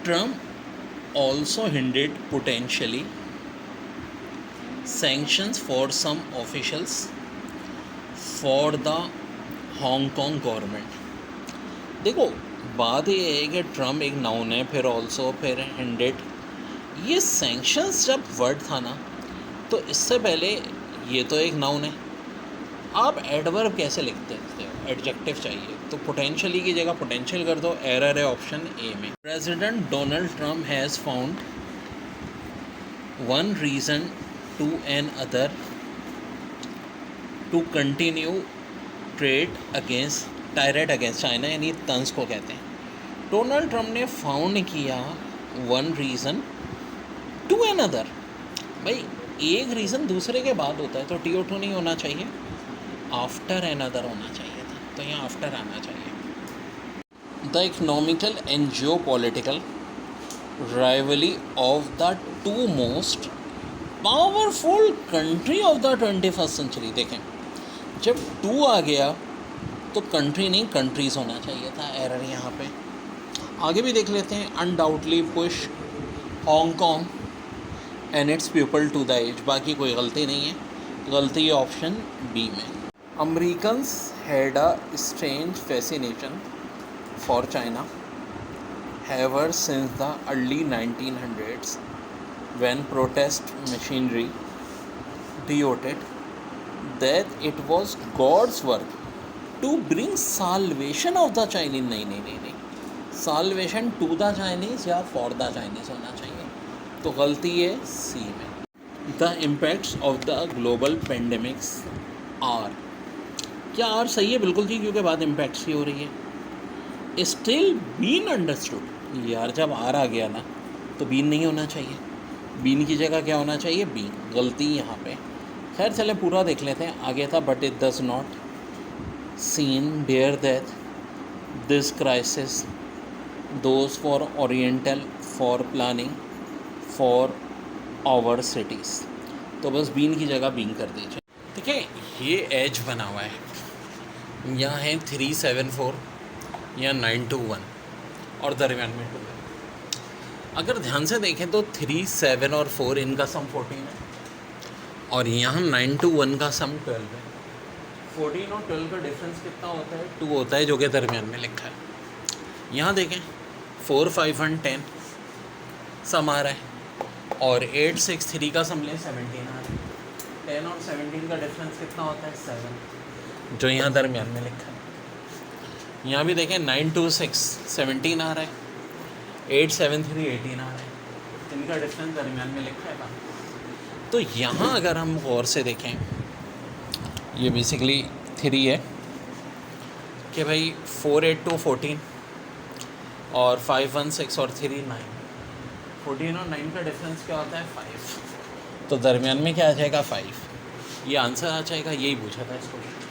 Trump also hinted potentially sanctions for some officials for the Hong Kong government. देखो, बात ये है कि ट्रम्प एक नाउन है, फिर ऑल्सो, फिर हिंडेड. ये सैंक्शंस जब वर्ड था ना, तो इससे पहले ये तो एक नाउन है. आप एडवर्ब कैसे लिखते हो? एडजेक्टिव चाहिए, तो पोटेंशियली की जगह पोटेंशियल कर दो. एरर है ऑप्शन ए में. President Donald Trump has found one reason to another to continue trade against tirade against China, यानी तंज को कहते हैं. डोनाल्ड ट्रम्प ने फाउंड किया one reason to another. भाई एक रीज़न दूसरे के बाद होता है, तो टी ओ टू नहीं होना चाहिए, आफ्टर एन अदर होना चाहिए था, तो यहाँ आफ्टर आना चाहिए. The economical and geopolitical rivalry of the two most powerful country of the 21st century. देखें, जब टू आ गया तो कंट्री नहीं कंट्रीज़ होना चाहिए था. एरर यहाँ पे. आगे भी देख लेते हैं. Undoubtedly push Hong Kong and it's people to the edge. बाकी कोई गलती नहीं है, गलती है ऑप्शन बी में. Americans had a strange fascination for China ever since the early 1900s when protest machinery devoted that it was God's work to bring salvation of the Chinese. नहीं, salvation to the Chinese या for the Chinese होना चाहिए, तो गलती है सी में. The impacts of the global pandemics are, क्या are सही है? बिल्कुल जी, क्योंकि बात इम्पैक्ट्स की हो रही है. Still been understood. यार जब आर आ गया ना, तो बीन नहीं होना चाहिए, बीन की जगह क्या होना चाहिए? बीन. गलती यहाँ पे. खैर चले पूरा देख लेते हैं. आगे था but it does not seen bear that this crisis those for oriental for planning for our cities. तो बस बीन की जगह बीन कर दीजिए. ठीक है, ये एज बना हुआ है. यहाँ है 374 या 921 और दरमियान में 2 है. अगर ध्यान से देखें तो 3, 7 और 4 इनका सम 14 है, और यहाँ 9 to 1 का सम 12 है. 14 और 12 का डिफरेंस कितना होता है? 2 होता है, जो कि दरमियान में लिखा है. यहाँ देखें 4, 5 और 10 सम आ रहा है, और 8, 6, 3 का सम लें 17 आ रहा है. 10 और 17 का डिफरेंस कितना होता है? 7, जो यहाँ दरमियान में लिखा है. यहाँ भी देखें 9 to 6 17 आ रहा है, 8, 7, 3 18 आ रहा है. इनका डिफरेंस दरमियान में लिखा है. तो यहाँ अगर हम गौर से देखें, ये बेसिकली 3 है कि भाई 4, 8 to 14 और 5, 1, 6 और 3, 9. 14 और 9 का डिफरेंस क्या होता है? 5. तो दरमियान में क्या आ जाएगा? 5. ये आंसर आ जाएगा. यही पूछा था इस क्वेश्चन.